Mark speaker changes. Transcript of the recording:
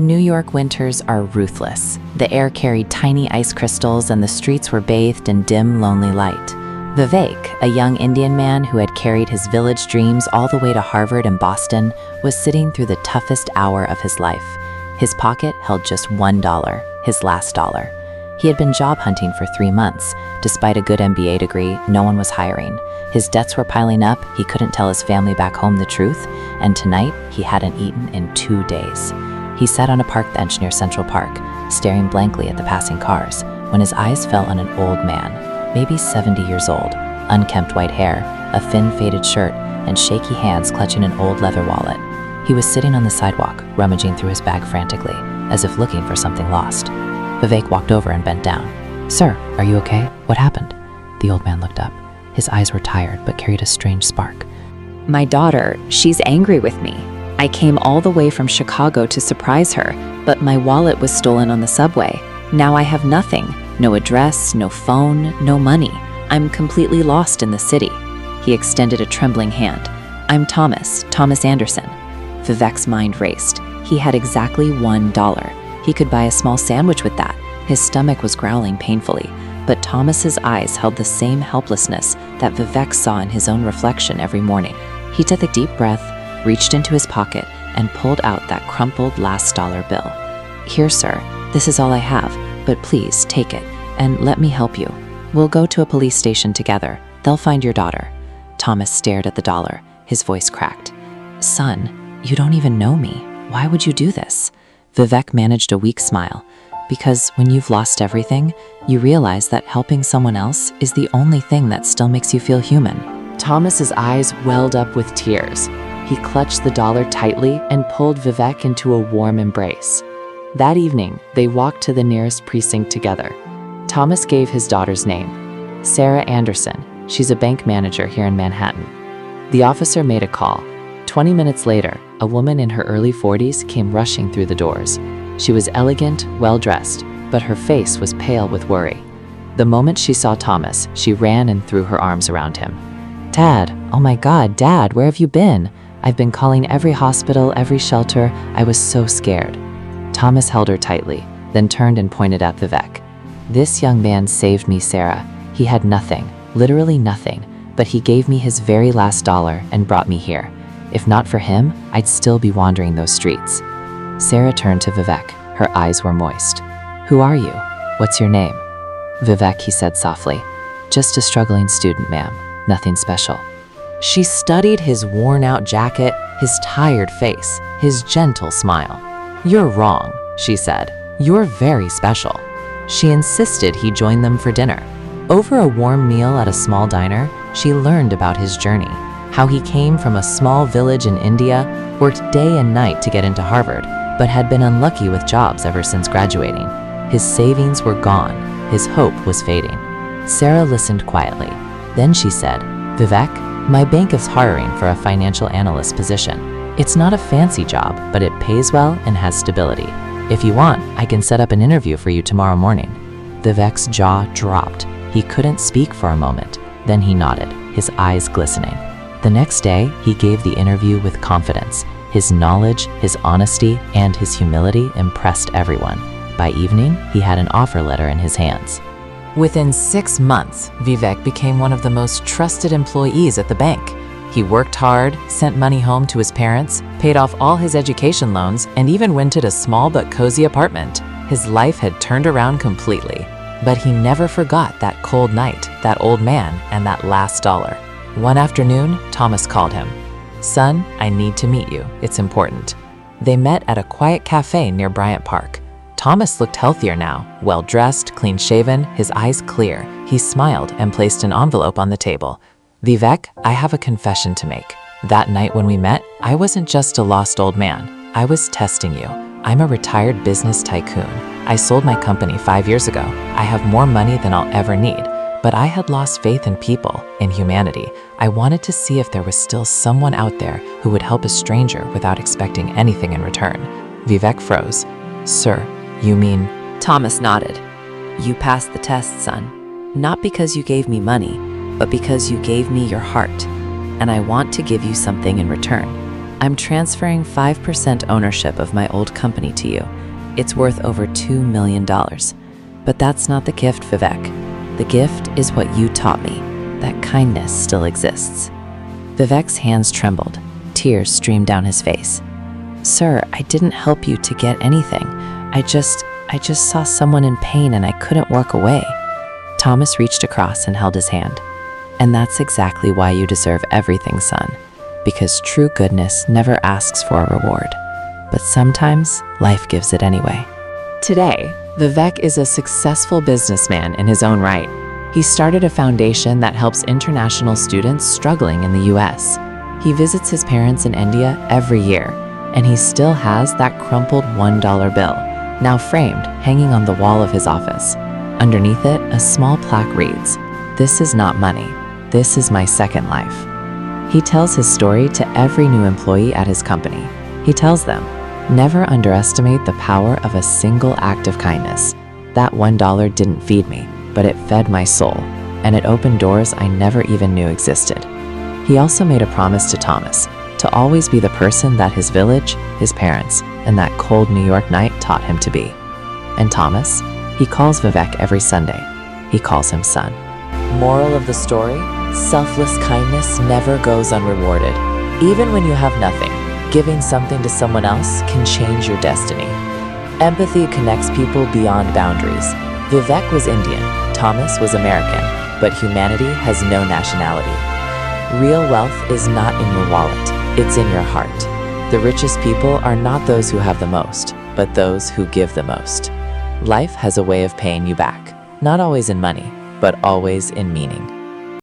Speaker 1: New York winters are ruthless. The air carried tiny ice crystals and the streets were bathed in dim, lonely light. Vivek, a young Indian man who had carried his village dreams all the way to Harvard and Boston, was sitting through the toughest hour of his life. His pocket held just $1, his last dollar. He had been job hunting for 3 months. Despite a good MBA degree, no one was hiring. His debts were piling up, he couldn't tell his family back home the truth, and tonight he hadn't eaten in 2 days. He sat on a park bench near Central Park, staring blankly at the passing cars, when his eyes fell on an old man, maybe 70 years old, unkempt white hair, a thin faded shirt, and shaky hands clutching an old leather wallet. He was sitting on the sidewalk, rummaging through his bag frantically, as if looking for something lost. Vivek walked over and bent down. "Sir, are you okay? What happened?" The old man looked up. His eyes were tired, but carried a strange spark.
Speaker 2: My daughter, she's angry with me. I came all the way from Chicago to surprise her, but my wallet was stolen on the subway. Now I have nothing. No address, no phone, no money. I'm completely lost in the city. He extended a trembling hand. I'm Thomas Anderson. Vivek's mind raced. He had exactly $1. He could buy a small sandwich with that. His stomach was growling painfully, but Thomas's eyes held the same helplessness that Vivek saw in his own reflection every morning. He took a deep breath, reached into his pocket, and pulled out that crumpled last dollar bill. "Here, sir, this is all I have, but please take it, and let me help you. We'll go to a police station together. They'll find your daughter." Thomas stared at the dollar, his voice cracked. "Son, you don't even know me. Why would you do this?" Vivek managed a weak smile. "Because when you've lost everything, you realize that helping someone else is the only thing that still makes you feel human." Thomas's eyes welled up with tears. He clutched the dollar tightly and pulled Vivek into a warm embrace. That evening, they walked to the nearest precinct together. Thomas gave his daughter's name, Sarah Anderson. She's a bank manager here in Manhattan. The officer made a call. 20 minutes later, a woman in her early 40s came rushing through the doors. She was elegant, well-dressed, but her face was pale with worry. The moment she saw Thomas, she ran and threw her arms around him. "Dad, oh my God, Dad, where have you been? I've been calling every hospital, every shelter. I was so scared." Thomas held her tightly, then turned and pointed at Vivek. "This young man saved me, Sarah. He had nothing, literally nothing, but he gave me his very last dollar and brought me here. If not for him, I'd still be wandering those streets." Sarah turned to Vivek. Her eyes were moist. "Who are you? What's your name?" "Vivek," he said softly. "Just a struggling student, ma'am. Nothing special." She studied his worn-out jacket, his tired face, his gentle smile. "You're wrong," she said. "You're very special." She insisted he join them for dinner. Over a warm meal at a small diner, she learned about his journey, how he came from a small village in India, worked day and night to get into Harvard, but had been unlucky with jobs ever since graduating. His savings were gone. His hope was fading. Sarah listened quietly. Then she said, "Vivek, my bank is hiring for a financial analyst position. It's not a fancy job, but it pays well and has stability. If you want, I can set up an interview for you tomorrow morning." Vivek's jaw dropped. He couldn't speak for a moment. Then he nodded, his eyes glistening. The next day, he gave the interview with confidence. His knowledge, his honesty, and his humility impressed everyone. By evening, he had an offer letter in his hands. Within 6 months, Vivek became one of the most trusted employees at the bank. He worked hard, sent money home to his parents, paid off all his education loans, and even rented a small but cozy apartment. His life had turned around completely. But he never forgot that cold night, that old man, and that last dollar. One afternoon, Thomas called him. "Son, I need to meet you. It's important." They met at a quiet cafe near Bryant Park. Thomas looked healthier now, well-dressed, clean-shaven, his eyes clear. He smiled and placed an envelope on the table. "Vivek, I have a confession to make. That night when we met, I wasn't just a lost old man. I was testing you. I'm a retired business tycoon. I sold my company 5 years ago. I have more money than I'll ever need. But I had lost faith in people, in humanity. I wanted to see if there was still someone out there who would help a stranger without expecting anything in return." Vivek froze. "Sir, you mean?" Thomas nodded. "You passed the test, son. Not because you gave me money, but because you gave me your heart. And I want to give you something in return.
Speaker 1: I'm transferring 5% ownership of my old company to you. It's worth over $2 million. But that's not the gift, Vivek. The gift is what you taught me, that kindness still exists. Vivek's hands trembled. Tears streamed down his face. Sir, I didn't help you to get anything. I just saw someone in pain and I couldn't walk away. Thomas reached across and held his hand. And that's exactly why you deserve everything, son. Because true goodness never asks for a reward. But sometimes life gives it anyway.
Speaker 2: Today, Vivek is a successful businessman in his own right. He started a foundation that helps international students struggling in the US. He visits his parents in India every year, and he still has that crumpled $1 bill, now framed, hanging on the wall of his office. Underneath it, a small plaque reads, "This is not money. This is my second life." He tells his story to every new employee at his company. He tells them, never underestimate the power of a single act of kindness. That $1 didn't feed me, but it fed my soul, and it opened doors I never even knew existed. He also made a promise to Thomas to always be the person that his village, his parents, and that cold New York night taught him to be. And Thomas, he calls Vivek every Sunday. He calls him son. Moral of the story? Selfless kindness never goes unrewarded. Even when you have nothing, giving something to someone else can change your destiny. Empathy connects people beyond boundaries. Vivek was Indian, Thomas was American, but humanity has no nationality. Real wealth is not in your wallet, it's in your heart. The richest people are not those who have the most, but those who give the most. Life has a way of paying you back, not always in money, but always in meaning.